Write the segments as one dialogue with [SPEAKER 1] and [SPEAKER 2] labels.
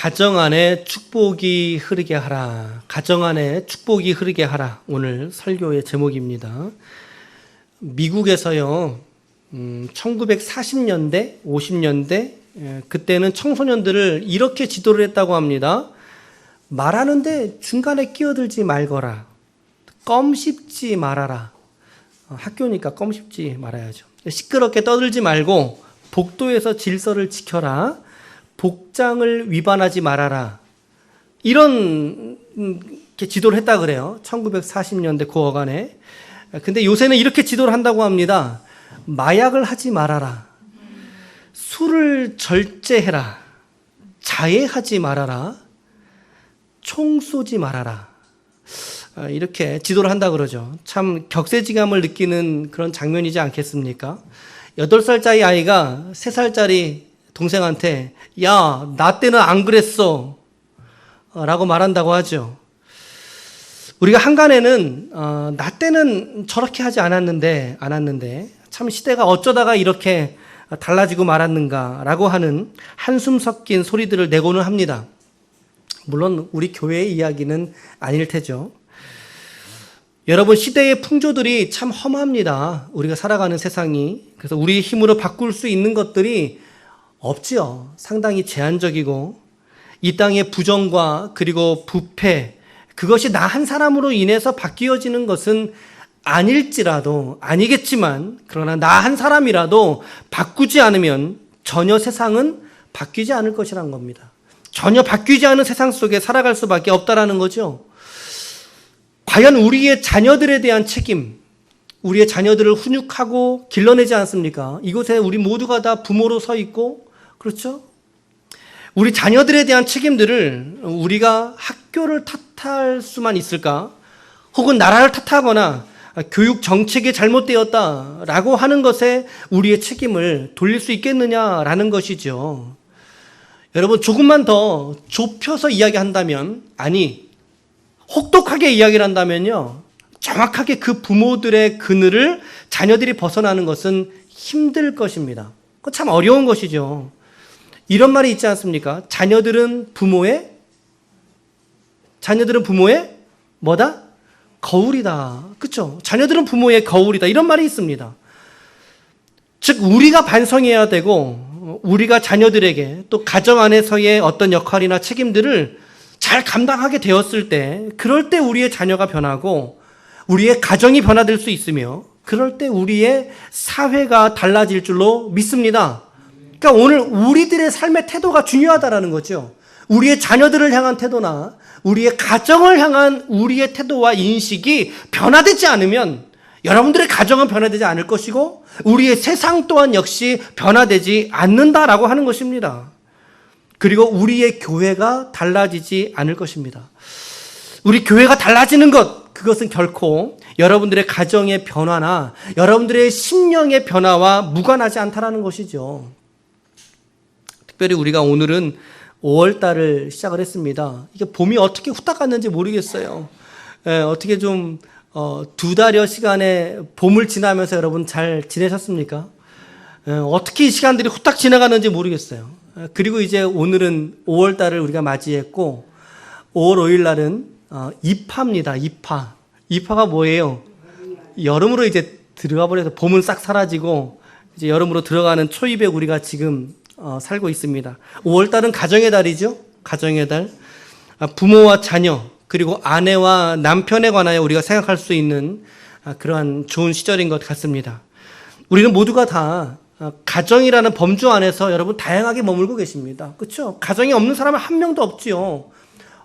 [SPEAKER 1] 가정 안에 축복이 흐르게 하라. 가정 안에 축복이 흐르게 하라. 오늘 설교의 제목입니다. 미국에서요, 1940년대, 50년대, 그때는 청소년들을 이렇게 지도를 했다고 합니다. 말하는데 중간에 끼어들지 말거라. 껌 씹지 말아라. 학교니까 껌 씹지 말아야죠. 시끄럽게 떠들지 말고 복도에서 질서를 지켜라. 복장을 위반하지 말아라. 이런 지도를 했다 그래요. 1940년대 그 어간에. 근데 요새는 이렇게 지도를 한다고 합니다. 마약을 하지 말아라. 술을 절제해라. 자해하지 말아라. 총 쏘지 말아라. 이렇게 지도를 한다 그러죠. 참 격세지감을 느끼는 그런 장면이지 않겠습니까? 8살짜리 아이가 3살짜리 동생한테 야, 나 때는 안 그랬어 라고 말한다고 하죠. 우리가 한간에는 나 때는 저렇게 하지 않았는데 참 시대가 어쩌다가 이렇게 달라지고 말았는가 라고 하는 한숨 섞인 소리들을 내고는 합니다. 물론 우리 교회의 이야기는 아닐 테죠. 여러분, 시대의 풍조들이 참 험합니다. 우리가 살아가는 세상이. 그래서 우리의 힘으로 바꿀 수 있는 것들이 없지요. 상당히 제한적이고 이 땅의 부정과 그리고 부패, 그것이 나 한 사람으로 인해서 바뀌어지는 것은 아니겠지만 그러나 나 한 사람이라도 바꾸지 않으면 전혀 세상은 바뀌지 않을 것이란 겁니다. 전혀 바뀌지 않은 세상 속에 살아갈 수밖에 없다라는 거죠. 과연 우리의 자녀들에 대한 책임, 우리의 자녀들을 훈육하고 길러내지 않습니까? 이곳에 우리 모두가 다 부모로 서 있고, 그렇죠? 우리 자녀들에 대한 책임들을 우리가 학교를 탓할 수만 있을까? 혹은 나라를 탓하거나 교육 정책이 잘못되었다라고 하는 것에 우리의 책임을 돌릴 수 있겠느냐라는 것이죠. 여러분, 조금만 더 좁혀서 이야기한다면, 혹독하게 이야기를 한다면요, 정확하게 그 부모들의 그늘을 자녀들이 벗어나는 것은 힘들 것입니다. 그거 참 어려운 것이죠. 이런 말이 있지 않습니까? 자녀들은 부모의 뭐다? 거울이다. 그렇죠? 자녀들은 부모의 거울이다. 이런 말이 있습니다. 즉 우리가 반성해야 되고 우리가 자녀들에게 또 가정 안에서의 어떤 역할이나 책임들을 잘 감당하게 되었을 때, 그럴 때 우리의 자녀가 변하고 우리의 가정이 변화될 수 있으며 그럴 때 우리의 사회가 달라질 줄로 믿습니다. 그러니까 오늘 우리들의 삶의 태도가 중요하다라는 거죠. 우리의 자녀들을 향한 태도나 우리의 가정을 향한 우리의 태도와 인식이 변화되지 않으면 여러분들의 가정은 변화되지 않을 것이고 우리의 세상 또한 역시 변화되지 않는다라고 하는 것입니다. 그리고 우리의 교회가 달라지지 않을 것입니다. 우리 교회가 달라지는 것, 그것은 결코 여러분들의 가정의 변화나 여러분들의 심령의 변화와 무관하지 않다라는 것이죠. 특별히 우리가 오늘은 5월달을 시작을 했습니다. 이게 봄이 어떻게 후딱 갔는지 모르겠어요. 어떻게 좀 2달여 시간의 봄을 지나면서 여러분 잘 지내셨습니까? 어떻게 이 시간들이 후딱 지나가는지 모르겠어요. 그리고 이제 오늘은 5월달을 우리가 맞이했고 5월 5일 날은 입하입니다. 입하가 뭐예요? 여름으로 이제 들어가 버려서 봄은 싹 사라지고 이제 여름으로 들어가는 초입에 우리가 지금 살고 있습니다. 5월달은 가정의 달이죠. 가정의 달. 부모와 자녀 그리고 아내와 남편에 관하여 우리가 생각할 수 있는 그러한 좋은 시절인 것 같습니다. 우리는 모두가 다 가정이라는 범주 안에서 여러분 다양하게 머물고 계십니다. 그렇죠? 가정이 없는 사람은 한 명도 없지요.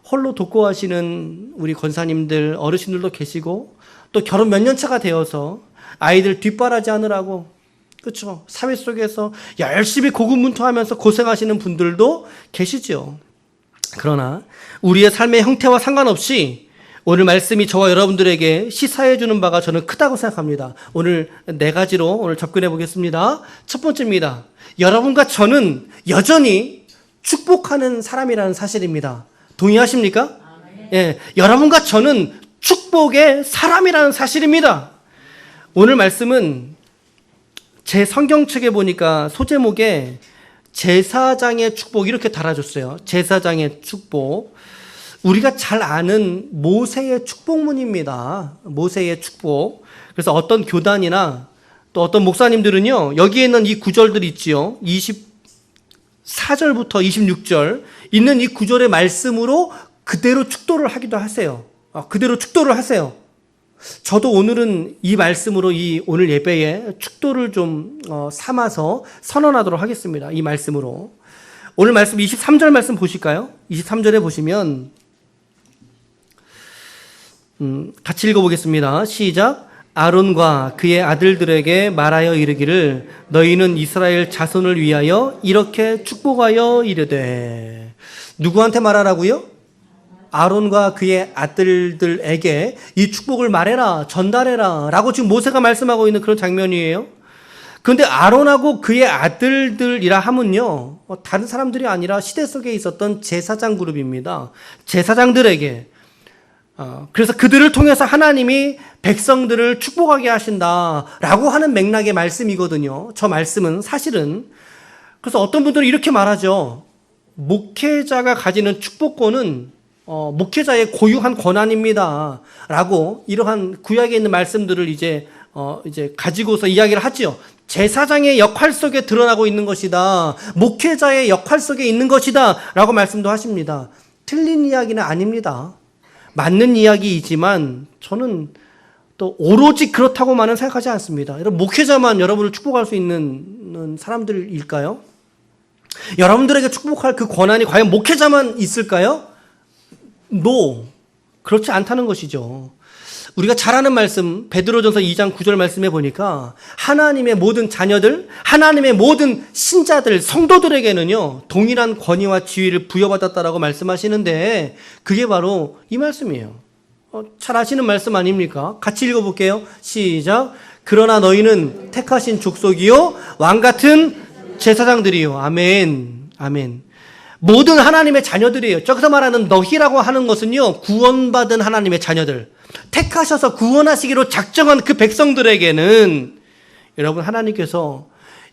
[SPEAKER 1] 홀로 독거하시는 우리 권사님들, 어르신들도 계시고 또 결혼 몇 년 차가 되어서 아이들 뒷바라지 하느라고, 그렇죠, 사회 속에서 열심히 고군분투하면서 고생하시는 분들도 계시죠. 그러나 우리의 삶의 형태와 상관없이 오늘 말씀이 저와 여러분들에게 시사해 주는 바가 저는 크다고 생각합니다. 오늘 4가지로 오늘 접근해 보겠습니다. 첫 번째입니다. 여러분과 저는 여전히 축복하는 사람이라는 사실입니다. 동의하십니까? 예, 여러분과 저는 축복의 사람이라는 사실입니다. 오늘 말씀은 제 성경책에 보니까 소제목에 제사장의 축복 이렇게 달아줬어요. 제사장의 축복. 우리가 잘 아는 모세의 축복문입니다. 모세의 축복. 그래서 어떤 교단이나 또 어떤 목사님들은요, 여기에 있는 이 구절들 있지요. 24절부터 26절 있는 이 구절의 말씀으로 그대로 축도를 하기도 하세요. 그대로 축도를 하세요. 저도 오늘은 이 말씀으로 이 오늘 예배에 축도를 좀 삼아서 선언하도록 하겠습니다. 이 말씀으로. 오늘 말씀 23절 말씀 보실까요? 23절에 보시면 같이 읽어보겠습니다. 시작. 아론과 그의 아들들에게 말하여 이르기를 너희는 이스라엘 자손을 위하여 이렇게 축복하여 이르되. 누구한테 말하라고요? 아론과 그의 아들들에게 이 축복을 말해라, 전달해라 라고 지금 모세가 말씀하고 있는 그런 장면이에요. 그런데 아론하고 그의 아들들이라 하면요, 다른 사람들이 아니라 시대 속에 있었던 제사장 그룹입니다. 제사장들에게. 그래서 그들을 통해서 하나님이 백성들을 축복하게 하신다라고 하는 맥락의 말씀이거든요. 저 말씀은 사실은. 그래서 어떤 분들은 이렇게 말하죠. 목회자가 가지는 축복권은 목회자의 고유한 권한입니다. 라고 이러한 구약에 있는 말씀들을 이제 가지고서 이야기를 하지요. 제사장의 역할 속에 드러나고 있는 것이다. 목회자의 역할 속에 있는 것이다. 라고 말씀도 하십니다. 틀린 이야기는 아닙니다. 맞는 이야기이지만 저는 또 오로지 그렇다고만은 생각하지 않습니다. 여러분, 목회자만 여러분을 축복할 수 있는 사람들일까요? 여러분들에게 축복할 그 권한이 과연 목회자만 있을까요? No. 그렇지 않다는 것이죠. 우리가 잘 아는 말씀, 베드로전서 2장 9절 말씀에 보니까 하나님의 모든 자녀들, 하나님의 모든 신자들, 성도들에게는요, 동일한 권위와 지위를 부여받았다라고 말씀하시는데 그게 바로 이 말씀이에요. 잘 아시는 말씀 아닙니까? 같이 읽어볼게요. 시작. 그러나 너희는 택하신 족속이요 왕같은 제사장들이요. 아멘. 아멘. 모든 하나님의 자녀들이에요. 저기서 말하는 너희라고 하는 것은요, 구원받은 하나님의 자녀들, 택하셔서 구원하시기로 작정한 그 백성들에게는 여러분, 하나님께서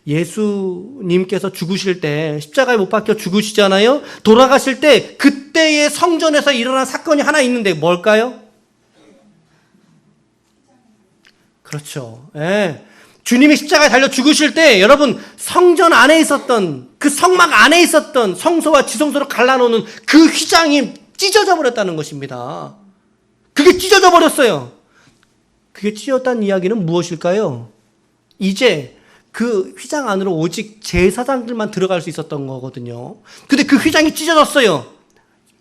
[SPEAKER 1] 예수님께서 죽으실 때 십자가에 못 박혀 죽으시잖아요. 돌아가실 때 그때의 성전에서 일어난 사건이 하나 있는데 뭘까요? 그렇죠. 예. 주님이 십자가에 달려 죽으실 때 여러분, 성전 안에 있었던 그 성막 안에 있었던 성소와 지성소를 갈라놓는 그 휘장이 찢어져 버렸다는 것입니다. 그게 찢어져 버렸어요. 그게 찢어졌다는 이야기는 무엇일까요? 이제 그 휘장 안으로 오직 제사장들만 들어갈 수 있었던 거거든요. 근데 그 휘장이 찢어졌어요.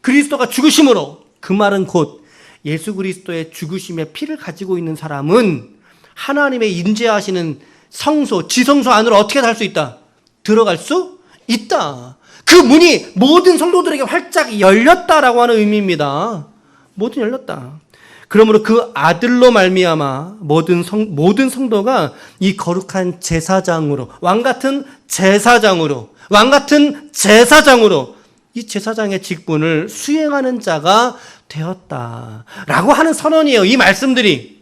[SPEAKER 1] 그리스도가 죽으심으로. 그 말은 곧 예수 그리스도의 죽으심의 피를 가지고 있는 사람은 하나님의 임재하시는 성소, 지성소 안으로 어떻게 갈 수 있다? 들어갈 수 있다. 그 문이 모든 성도들에게 활짝 열렸다라고 하는 의미입니다. 모든 열렸다. 그러므로 그 아들로 말미암아 모든 성도가 이 거룩한 제사장으로, 왕같은 제사장으로 이 제사장의 직분을 수행하는 자가 되었다라고 하는 선언이에요. 이 말씀들이.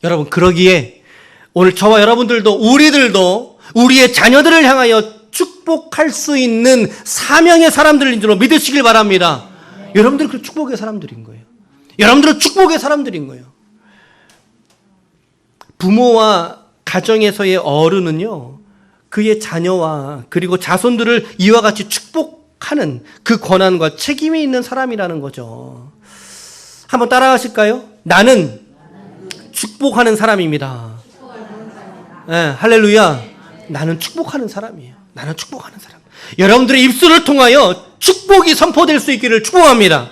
[SPEAKER 1] 여러분, 그러기에 오늘 저와 여러분들도, 우리들도 우리의 자녀들을 향하여 축복할 수 있는 사명의 사람들인 줄로 믿으시길 바랍니다. 여러분들은 그 축복의 사람들인 거예요. 여러분들은 축복의 사람들인 거예요. 부모와 가정에서의 어른은요, 그의 자녀와 그리고 자손들을 이와 같이 축복하는 그 권한과 책임이 있는 사람이라는 거죠. 한번 따라하실까요? 나는 축복하는 사람입니다. 네, 할렐루야. 나는 축복하는 사람이에요. 나는 축복하는 사람. 여러분들의 입술을 통하여 축복이 선포될 수 있기를 축복합니다.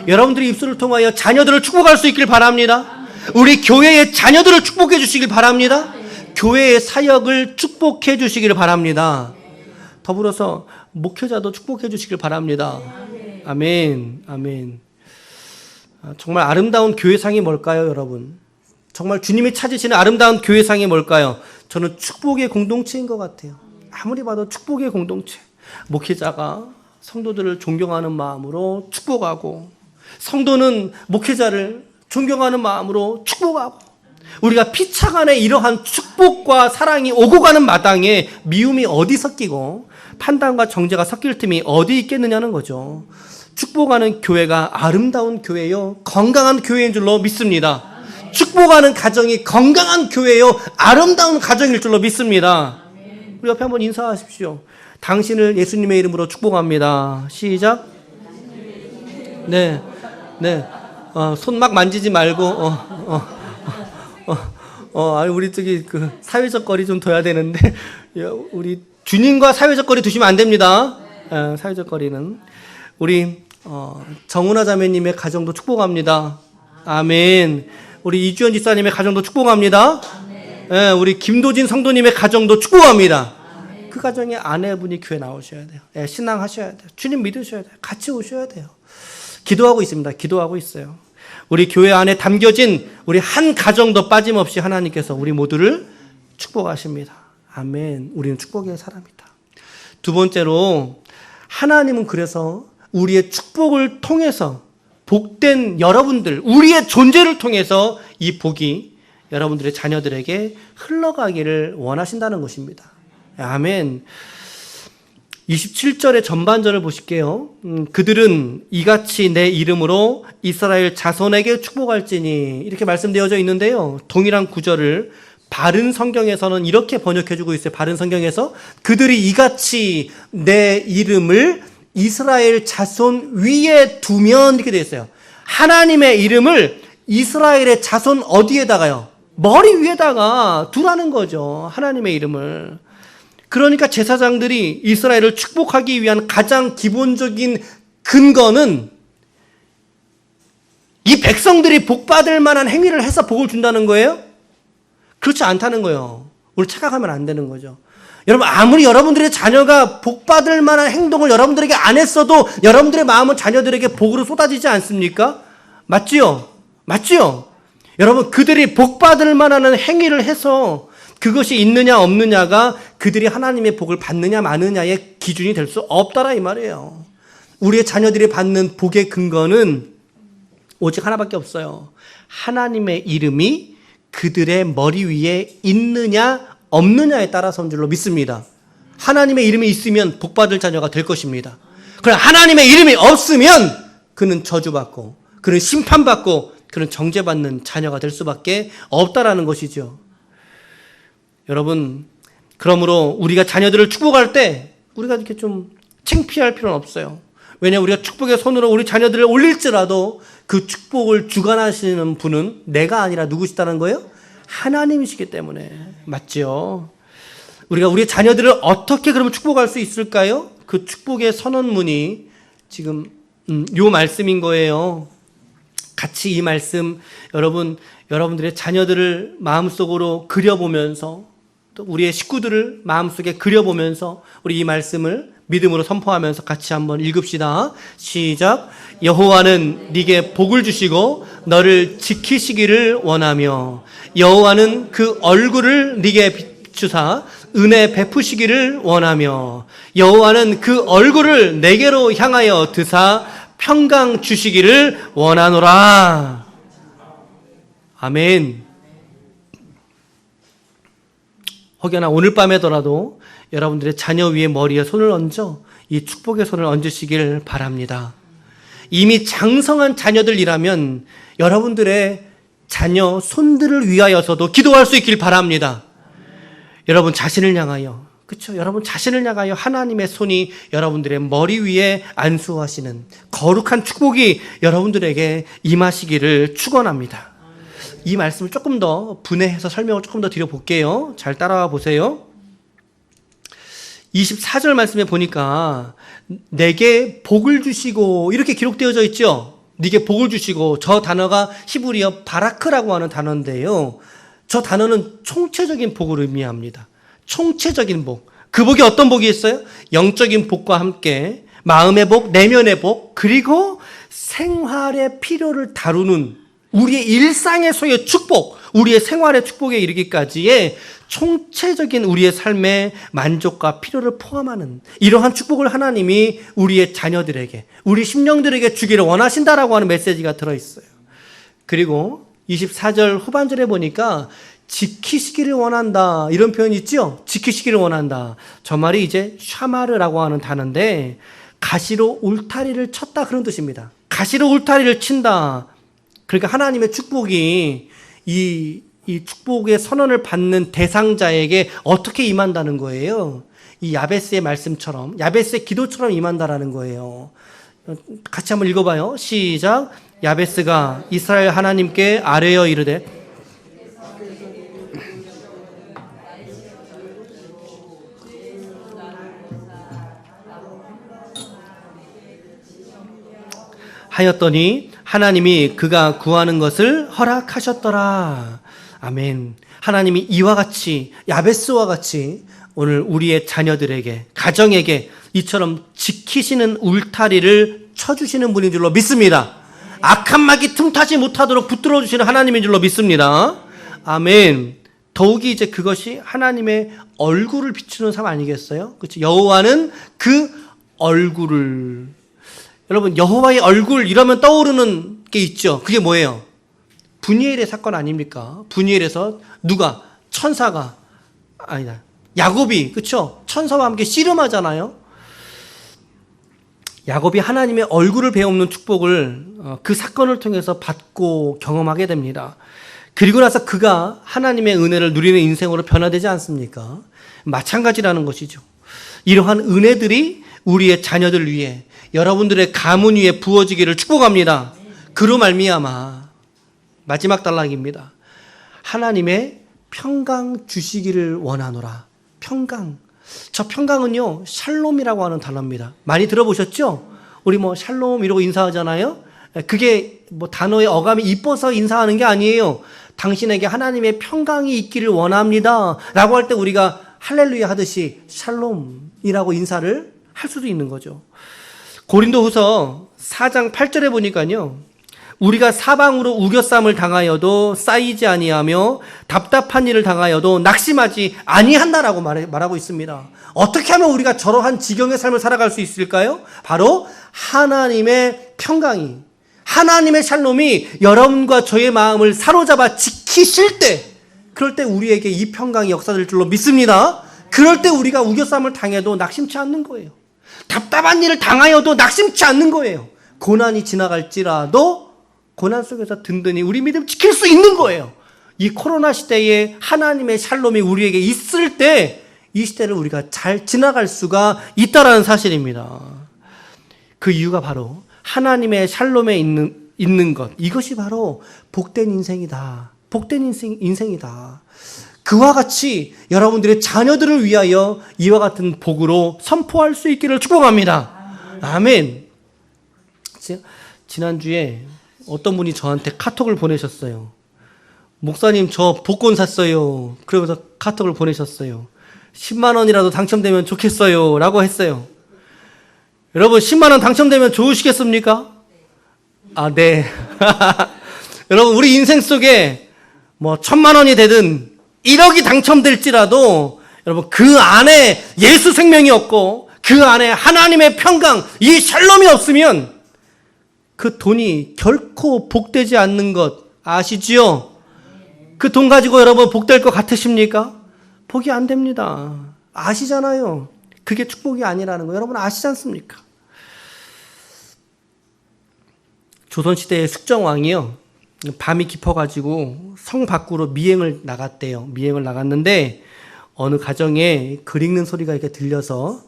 [SPEAKER 1] 여러분들의 입술을 통하여 자녀들을 축복할 수 있길 바랍니다. 우리 교회의 자녀들을 축복해 주시길 바랍니다. 교회의 사역을 축복해 주시길 바랍니다. 더불어서 목회자도 축복해 주시길 바랍니다. 아멘. 아멘. 정말 아름다운 교회상이 뭘까요, 여러분? 정말 주님이 찾으시는 아름다운 교회상이 뭘까요? 저는 축복의 공동체인 것 같아요. 아무리 봐도 축복의 공동체. 목회자가 성도들을 존경하는 마음으로 축복하고, 성도는 목회자를 존경하는 마음으로 축복하고, 우리가 피차간에 이러한 축복과 사랑이 오고 가는 마당에 미움이 어디 섞이고 판단과 정죄가 섞일 틈이 어디 있겠느냐는 거죠. 축복하는 교회가 아름다운 교회요, 건강한 교회인 줄로 믿습니다. 축복하는 가정이 건강한 교회요, 아름다운 가정일 줄로 믿습니다. 우리 옆에 한번 인사하십시오. 당신을 예수님의 이름으로 축복합니다. 시작. 네, 네. 손 막 만지지 말고, 아니, 우리 저기 그 사회적 거리 좀 둬야 되는데, 우리 주님과 사회적 거리 두시면 안 됩니다. 사회적 거리는. 우리, 정은아 자매님의 가정도 축복합니다. 아멘. 우리 이주연 집사님의 가정도 축복합니다. 우리 김도진 성도님의 가정도 축복합니다. 그 가정에 아내분이 교회 나오셔야 돼요. 신앙하셔야 돼요. 주님 믿으셔야 돼요. 같이 오셔야 돼요. 기도하고 있습니다. 기도하고 있어요. 우리 교회 안에 담겨진 우리 한 가정도 빠짐없이 하나님께서 우리 모두를 축복하십니다. 아멘. 우리는 축복의 사람이다. 두 번째로, 하나님은 그래서 우리의 축복을 통해서 복된 여러분들, 우리의 존재를 통해서 이 복이 여러분들의 자녀들에게 흘러가기를 원하신다는 것입니다. 아멘. 27절의 전반절을 보실게요. 그들은 이같이 내 이름으로 이스라엘 자손에게 축복할지니, 이렇게 말씀되어져 있는데요. 동일한 구절을 바른 성경에서는 이렇게 번역해주고 있어요. 바른 성경에서 그들이 이같이 내 이름을 이스라엘 자손 위에 두면, 이렇게 되어 있어요. 하나님의 이름을 이스라엘의 자손 어디에다가요? 머리 위에다가 두라는 거죠. 하나님의 이름을. 그러니까 제사장들이 이스라엘을 축복하기 위한 가장 기본적인 근거는 이 백성들이 복받을 만한 행위를 해서 복을 준다는 거예요? 그렇지 않다는 거예요. 우리 착각하면 안 되는 거죠. 여러분, 아무리 여러분들의 자녀가 복받을 만한 행동을 여러분들에게 안 했어도 여러분들의 마음은 자녀들에게 복으로 쏟아지지 않습니까? 맞지요? 맞지요? 여러분, 그들이 복받을 만한 행위를 해서 그것이 있느냐 없느냐가 그들이 하나님의 복을 받느냐 마느냐의 기준이 될 수 없다라 이 말이에요. 우리의 자녀들이 받는 복의 근거는 오직 하나밖에 없어요. 하나님의 이름이 그들의 머리 위에 있느냐 없느냐에 따라서인 줄로 믿습니다. 하나님의 이름이 있으면 복받을 자녀가 될 것입니다. 그러나 하나님의 이름이 없으면 그는 저주받고, 그는 심판받고, 그는 정죄받는 자녀가 될 수밖에 없다라는 것이죠. 여러분, 그러므로 우리가 자녀들을 축복할 때 우리가 이렇게 좀 창피할 필요는 없어요. 왜냐하면 우리가 축복의 손으로 우리 자녀들을 올릴지라도 그 축복을 주관하시는 분은 내가 아니라 누구시다는 거예요? 하나님이시기 때문에. 맞죠? 우리가 우리 자녀들을 어떻게 그러면 축복할 수 있을까요? 그 축복의 선언문이 지금 요 말씀인 거예요. 같이 이 말씀 여러분들의 자녀들을 마음속으로 그려보면서, 또 우리의 식구들을 마음속에 그려보면서 우리 이 말씀을 믿음으로 선포하면서 같이 한번 읽읍시다. 시작. 여호와는 네게 복을 주시고 너를 지키시기를 원하며 여호와는 그 얼굴을 네게 비추사 은혜 베푸시기를 원하며 여호와는 그 얼굴을 내게로 향하여 드사 평강 주시기를 원하노라. 아멘. 혹여나 오늘 밤에더라도 여러분들의 자녀 위에 머리에 손을 얹어 이 축복의 손을 얹으시길 바랍니다. 이미 장성한 자녀들이라면 여러분들의 자녀 손들을 위하여서도 기도할 수 있길 바랍니다. 여러분 자신을 향하여, 그렇죠? 여러분 자신을 향하여 하나님의 손이 여러분들의 머리 위에 안수하시는 거룩한 축복이 여러분들에게 임하시기를 축원합니다. 이 말씀을 조금 더 분해해서 설명을 조금 더 드려볼게요. 잘 따라와 보세요. 24절 말씀에 보니까 내게 복을 주시고 이렇게 기록되어져 있죠. 네게 복을 주시고, 저 단어가 히브리어 바라크라고 하는 단어인데요. 저 단어는 총체적인 복을 의미합니다. 총체적인 복. 그 복이 어떤 복이 있어요? 영적인 복과 함께 마음의 복, 내면의 복, 그리고 생활의 필요를 다루는 우리의 일상의 소의 축복, 우리의 생활의 축복에 이르기까지의 총체적인 우리의 삶의 만족과 필요를 포함하는 이러한 축복을 하나님이 우리의 자녀들에게, 우리 심령들에게 주기를 원하신다라고 하는 메시지가 들어있어요. 그리고 24절 후반절에 보니까 지키시기를 원한다. 이런 표현이 있죠? 지키시기를 원한다. 저 말이 이제 샤마르라고 하는 단어인데 가시로 울타리를 쳤다 그런 뜻입니다. 가시로 울타리를 친다. 그러니까 하나님의 축복이 이 축복의 선언을 받는 대상자에게 어떻게 임한다는 거예요. 이 야베스의 말씀처럼, 야베스의 기도처럼 임한다라는 거예요. 같이 한번 읽어봐요. 시작. 야베스가 이스라엘 하나님께 아뢰어 이르되 하였더니 하나님이 그가 구하는 것을 허락하셨더라. 아멘. 하나님이 이와 같이 야베스와 같이 오늘 우리의 자녀들에게, 가정에게 이처럼 지키시는 울타리를 쳐주시는 분인 줄로 믿습니다. 악한 마귀 틈타지 못하도록 붙들어 주시는 하나님인 줄로 믿습니다. 아멘. 더욱이 이제 그것이 하나님의 얼굴을 비추는 삶 아니겠어요? 그렇죠? 여호와는 그 얼굴을, 여러분 여호와의 얼굴 이러면 떠오르는 게 있죠. 그게 뭐예요? 분이엘의 사건 아닙니까? 분이엘에서 누가? 천사가, 아니다, 야곱이, 그렇죠? 천사와 함께 씨름하잖아요. 야곱이 하나님의 얼굴을 배우는 축복을 그 사건을 통해서 받고 경험하게 됩니다. 그리고 나서 그가 하나님의 은혜를 누리는 인생으로 변화되지 않습니까? 마찬가지라는 것이죠. 이러한 은혜들이 우리의 자녀들 위해, 여러분들의 가문 위에 부어지기를 축복합니다. 그로 말미암아 마지막 단락입니다. 하나님의 평강 주시기를 원하노라. 평강. 저 평강은요, 샬롬이라고 하는 단어입니다. 많이 들어보셨죠? 우리 뭐 샬롬 이러고 인사하잖아요. 그게 뭐 단어의 어감이 이뻐서 인사하는 게 아니에요. 당신에게 하나님의 평강이 있기를 원합니다 라고 할 때 우리가 할렐루야 하듯이 샬롬이라고 인사를 할 수도 있는 거죠. 고린도후서 4장 8절에 보니까요, 우리가 사방으로 우겨쌈을 당하여도 쌓이지 아니하며 답답한 일을 당하여도 낙심하지 아니한다라고 말하고 있습니다. 어떻게 하면 우리가 저러한 지경의 삶을 살아갈 수 있을까요? 바로 하나님의 평강이, 하나님의 샬롬이 여러분과 저의 마음을 사로잡아 지키실 때, 그럴 때 우리에게 이 평강이 역사될 줄로 믿습니다. 그럴 때 우리가 우겨쌈을 당해도 낙심치 않는 거예요. 답답한 일을 당하여도 낙심치 않는 거예요. 고난이 지나갈지라도 고난 속에서 든든히 우리 믿음 지킬 수 있는 거예요. 이 코로나 시대에 하나님의 샬롬이 우리에게 있을 때 이 시대를 우리가 잘 지나갈 수가 있다라는 사실입니다. 그 이유가 바로 하나님의 샬롬에 있는 것, 이것이 바로 복된 인생이다. 복된 인생이다. 그와 같이 여러분들의 자녀들을 위하여 이와 같은 복으로 선포할 수 있기를 축복합니다. 아멘. 지난주에 어떤 분이 저한테 카톡을 보내셨어요. 목사님, 저 복권 샀어요. 그러면서 카톡을 보내셨어요. 10만 원이라도 당첨되면 좋겠어요 라고 했어요. 여러분, 10만 원 당첨되면 좋으시겠습니까? 아, 네. 여러분, 우리 인생 속에 뭐 1000만 원이 되든 1억이 당첨될지라도 여러분, 그 안에 예수 생명이 없고 그 안에 하나님의 평강, 이 샬롬이 없으면 그 돈이 결코 복되지 않는 것 아시지요? 그 돈 가지고 여러분 복될 것 같으십니까? 복이 안 됩니다. 아시잖아요. 그게 축복이 아니라는 거 여러분 아시지 않습니까? 조선시대의 숙정왕이요, 밤이 깊어가지고 성 밖으로 미행을 나갔대요. 미행을 나갔는데 어느 가정에 글 읽는 소리가 이렇게 들려서,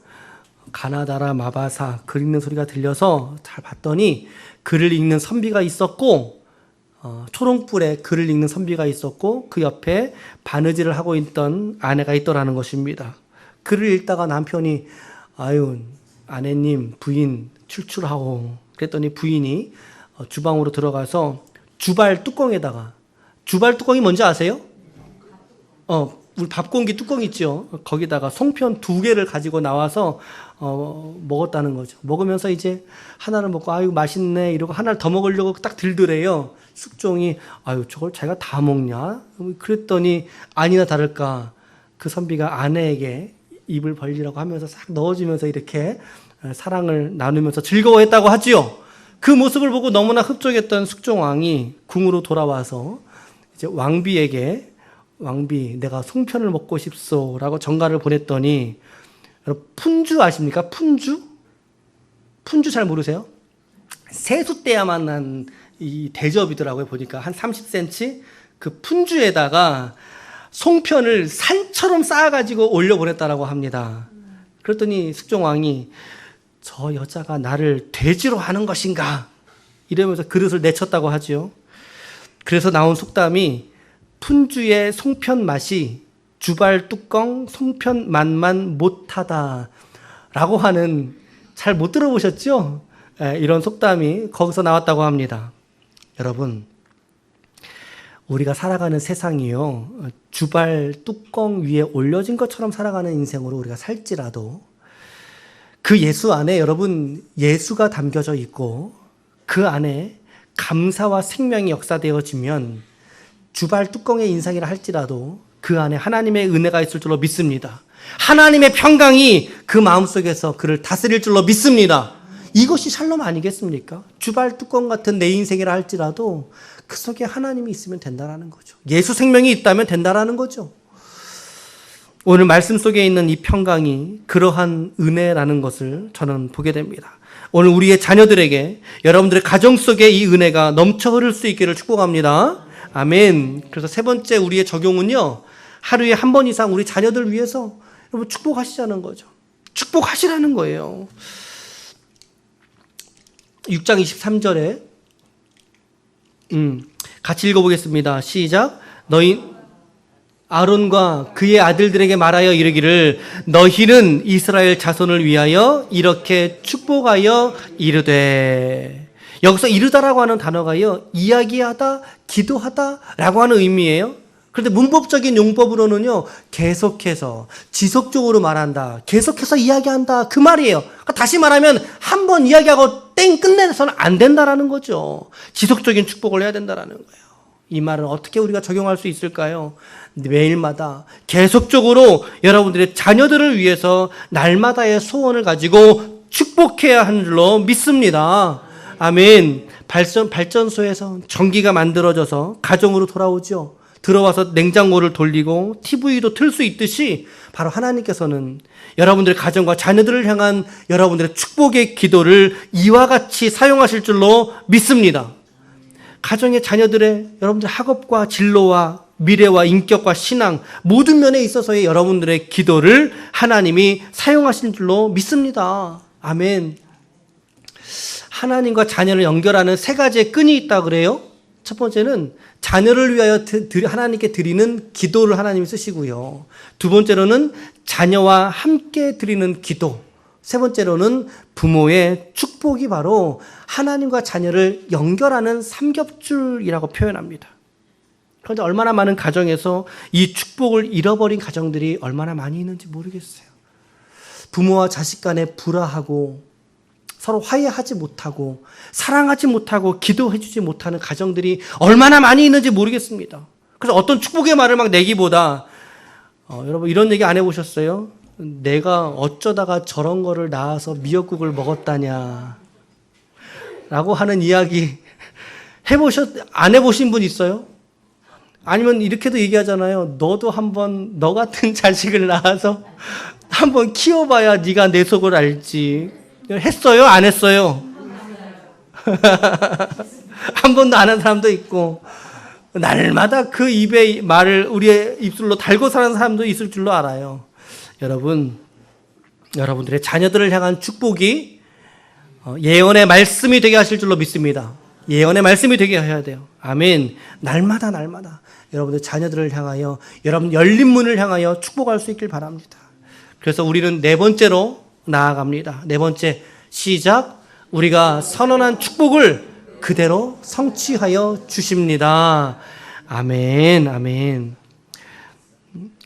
[SPEAKER 1] 가나다라 마바사 글 읽는 소리가 들려서 잘 봤더니 글을 읽는 선비가 있었고, 초롱불에 글을 읽는 선비가 있었고, 그 옆에 바느질을 하고 있던 아내가 있더라는 것입니다. 글을 읽다가 남편이 아유 아내님 부인 출출하오 그랬더니 부인이 주방으로 들어가서 주발 뚜껑에다가, 주발 뚜껑이 뭔지 아세요? 우리 밥공기 뚜껑 있죠? 거기다가 송편 2개를 가지고 나와서 먹었다는 거죠. 먹으면서 이제 하나를 먹고 아유 맛있네 이러고 하나를 더 먹으려고 딱 들더래요. 숙종이 아유 저걸 자기가 다 먹냐? 그랬더니 아니나 다를까 그 선비가 아내에게 입을 벌리라고 하면서 싹 넣어주면서 이렇게 사랑을 나누면서 즐거워했다고 하지요. 그 모습을 보고 너무나 흡족했던 숙종왕이 궁으로 돌아와서 이제 왕비에게 왕비 내가 송편을 먹고 싶소라고 전가를 보냈더니, 여러분 푼주 아십니까? 푼주? 푼주 잘 모르세요? 세숫대야만 한 이 대접이더라고요. 보니까 한 30cm 그 푼주에다가 송편을 산처럼 쌓아가지고 올려보냈다라고 합니다. 그랬더니 숙종왕이 저 여자가 나를 돼지로 하는 것인가 이러면서 그릇을 내쳤다고 하지요. 그래서 나온 속담이 푼주의 송편 맛이 주발 뚜껑 송편 맛만 못하다 라고 하는, 잘 못 들어보셨죠? 이런 속담이 거기서 나왔다고 합니다. 여러분, 우리가 살아가는 세상이요, 주발 뚜껑 위에 올려진 것처럼 살아가는 인생으로 우리가 살지라도 그 예수 안에 여러분 예수가 담겨져 있고 그 안에 감사와 생명이 역사되어지면 주발 뚜껑의 인생이라 할지라도 그 안에 하나님의 은혜가 있을 줄로 믿습니다. 하나님의 평강이 그 마음속에서 그를 다스릴 줄로 믿습니다. 이것이 샬롬 아니겠습니까? 주발 뚜껑 같은 내 인생이라 할지라도 그 속에 하나님이 있으면 된다라는 거죠. 예수 생명이 있다면 된다라는 거죠. 오늘 말씀 속에 있는 이 평강이 그러한 은혜라는 것을 저는 보게 됩니다. 오늘 우리의 자녀들에게, 여러분들의 가정 속에 이 은혜가 넘쳐 흐를 수 있기를 축복합니다. 아멘. 그래서 세 번째 우리의 적용은요, 하루에 한 번 이상 우리 자녀들 위해서 여러분 축복하시자는 거죠. 축복하시라는 거예요. 6장 23절에 같이 읽어보겠습니다. 시작. 너희 아론과 그의 아들들에게 말하여 이르기를 너희는 이스라엘 자손을 위하여 이렇게 축복하여 이르되, 여기서 이르다라고 하는 단어가요, 이야기하다, 기도하다라고 하는 의미예요. 그런데 문법적인 용법으로는요, 계속해서 지속적으로 말한다, 계속해서 이야기한다, 그 말이에요. 그러니까 다시 말하면 한 번 이야기하고 땡 끝내서는 안 된다라는 거죠. 지속적인 축복을 해야 된다라는 거예요. 이 말은 어떻게 우리가 적용할 수 있을까요? 매일마다 계속적으로 여러분들의 자녀들을 위해서 날마다의 소원을 가지고 축복해야 하는 줄로 믿습니다. 아멘. 발전소에서 전기가 만들어져서 가정으로 돌아오죠. 들어와서 냉장고를 돌리고 TV도 틀 수 있듯이 바로 하나님께서는 여러분들의 가정과 자녀들을 향한 여러분들의 축복의 기도를 이와 같이 사용하실 줄로 믿습니다. 가정의 자녀들의 여러분들 학업과 진로와 미래와 인격과 신앙 모든 면에 있어서의 여러분들의 기도를 하나님이 사용하실 줄로 믿습니다. 아멘. 하나님과 자녀를 연결하는 세 가지의 끈이 있다 그래요. 첫 번째는 자녀를 위하여 하나님께 드리는 기도를 하나님이 쓰시고요. 두 번째로는 자녀와 함께 드리는 기도. 세 번째로는 부모의 축복이 바로 하나님과 자녀를 연결하는 삼겹줄이라고 표현합니다. 그런데 얼마나 많은 가정에서 이 축복을 잃어버린 가정들이 얼마나 많이 있는지 모르겠어요. 부모와 자식 간에 불화하고 서로 화해하지 못하고 사랑하지 못하고 기도해주지 못하는 가정들이 얼마나 많이 있는지 모르겠습니다. 그래서 어떤 축복의 말을 막 내기보다 여러분 이런 얘기 안 해보셨어요? 내가 어쩌다가 저런 거를 낳아서 미역국을 먹었다냐 라고 하는 이야기 안 해보신 분 있어요? 아니면 이렇게도 얘기하잖아요. 너도 한번 너 같은 자식을 낳아서 한번 키워봐야 네가 내 속을 알지. 했어요? 안 했어요? 한 번도 안 한 사람도 있고 날마다 그 입의 말을 우리의 입술로 달고 사는 사람도 있을 줄로 알아요. 여러분들의 자녀들을 향한 축복이 예언의 말씀이 되게 하실 줄로 믿습니다. 예언의 말씀이 되게 해야 돼요. 아멘. 날마다 여러분들 자녀들을 향하여, 여러분 열린 문을 향하여 축복할 수 있길 바랍니다. 그래서 우리는 네 번째로 나아갑니다. 네 번째, 시작. 우리가 선언한 축복을 그대로 성취하여 주십니다. 아멘, 아멘.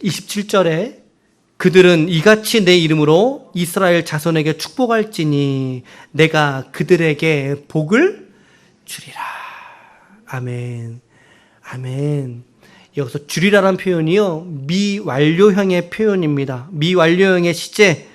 [SPEAKER 1] 27절에 그들은 이같이 내 이름으로 이스라엘 자손에게 축복할지니 내가 그들에게 복을 주리라. 아멘, 아멘. 여기서 주리라란 표현이요, 미완료형의 표현입니다. 미완료형의 시제.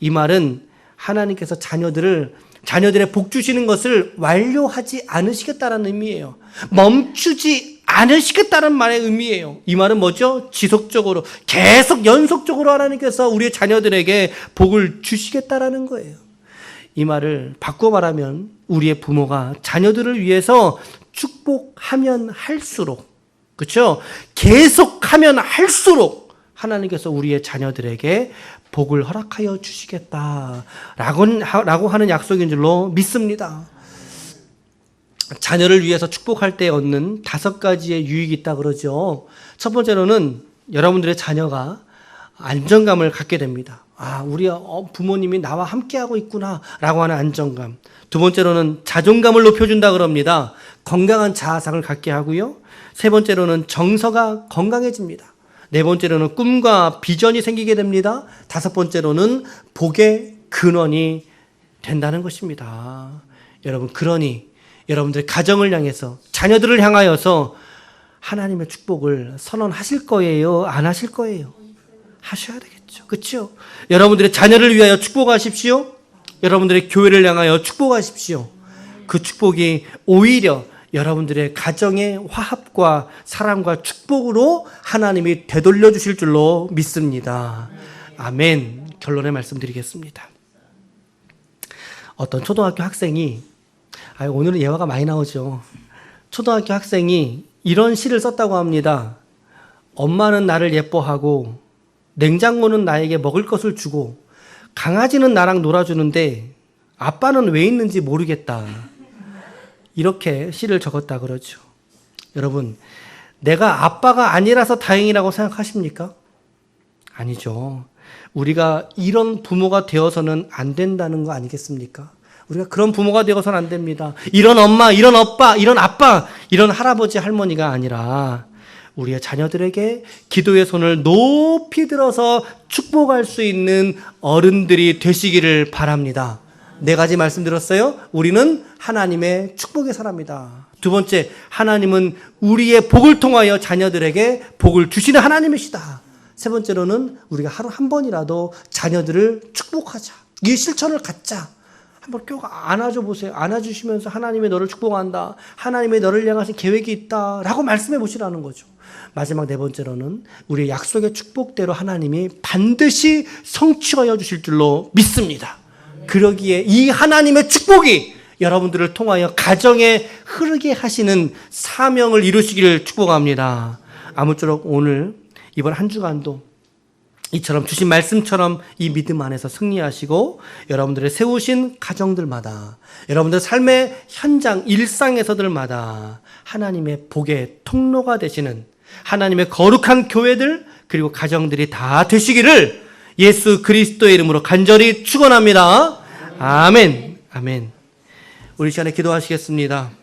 [SPEAKER 1] 이 말은 하나님께서 자녀들의 복 주시는 것을 완료하지 않으시겠다라는 의미예요. 멈추지 않으시겠다는 말의 의미예요. 이 말은 뭐죠? 지속적으로, 계속 연속적으로 하나님께서 우리의 자녀들에게 복을 주시겠다라는 거예요. 이 말을 바꿔 말하면 우리의 부모가 자녀들을 위해서 축복하면 할수록, 그렇죠? 계속하면 할수록 하나님께서 우리의 자녀들에게 복을 허락하여 주시겠다라고 하는 약속인 줄로 믿습니다. 자녀를 위해서 축복할 때 얻는 5가지의 유익이 있다 그러죠. 첫 번째로는 여러분들의 자녀가 안정감을 갖게 됩니다. 아, 우리 부모님이 나와 함께하고 있구나 라고 하는 안정감. 두 번째로는 자존감을 높여준다 그럽니다. 건강한 자아상을 갖게 하고요. 세 번째로는 정서가 건강해집니다. 네 번째로는 꿈과 비전이 생기게 됩니다. 다섯 번째로는 복의 근원이 된다는 것입니다. 여러분, 그러니 여러분들의 가정을 향해서, 자녀들을 향하여서 하나님의 축복을 선언하실 거예요? 안 하실 거예요? 하셔야 되겠죠. 그렇죠? 여러분들의 자녀를 위하여 축복하십시오. 여러분들의 교회를 향하여 축복하십시오. 그 축복이 오히려 여러분들의 가정의 화합과 사랑과 축복으로 하나님이 되돌려 주실 줄로 믿습니다. 아멘. 결론의 말씀드리겠습니다. 어떤 초등학교 학생이, 오늘은 예화가 많이 나오죠. 초등학교 학생이 이런 시를 썼다고 합니다. 엄마는 나를 예뻐하고 냉장고는 나에게 먹을 것을 주고 강아지는 나랑 놀아주는데 아빠는 왜 있는지 모르겠다. 이렇게 시를 적었다 그러죠. 여러분, 내가 아빠가 아니라서 다행이라고 생각하십니까? 아니죠. 우리가 이런 부모가 되어서는 안 된다는 거 아니겠습니까? 우리가 그런 부모가 되어서는 안 됩니다. 이런 엄마, 이런 오빠, 이런 아빠, 이런 할아버지, 할머니가 아니라 우리의 자녀들에게 기도의 손을 높이 들어서 축복할 수 있는 어른들이 되시기를 바랍니다. 4가지 말씀드렸어요. 우리는 하나님의 축복의 사람이다. 두 번째, 하나님은 우리의 복을 통하여 자녀들에게 복을 주시는 하나님이시다. 세 번째로는 우리가 하루 한 번이라도 자녀들을 축복하자. 이 실천을 갖자. 한번 꼭 안아줘 보세요. 안아주시면서 하나님이 너를 축복한다. 하나님의 너를 향하신 계획이 있다. 라고 말씀해 보시라는 거죠. 마지막 4번째로는 우리의 약속의 축복대로 하나님이 반드시 성취하여 주실 줄로 믿습니다. 그러기에 이 하나님의 축복이 여러분들을 통하여 가정에 흐르게 하시는 사명을 이루시기를 축복합니다. 아무쪼록 오늘 이번 한 주간도 이처럼 주신 말씀처럼 이 믿음 안에서 승리하시고 여러분들의 세우신 가정들마다, 여러분들 삶의 현장 일상에서들마다 하나님의 복의 통로가 되시는 하나님의 거룩한 교회들 그리고 가정들이 다 되시기를 예수 그리스도의 이름으로 간절히 축원합니다. 아멘. 아멘. 우리 시간에 기도하시겠습니다.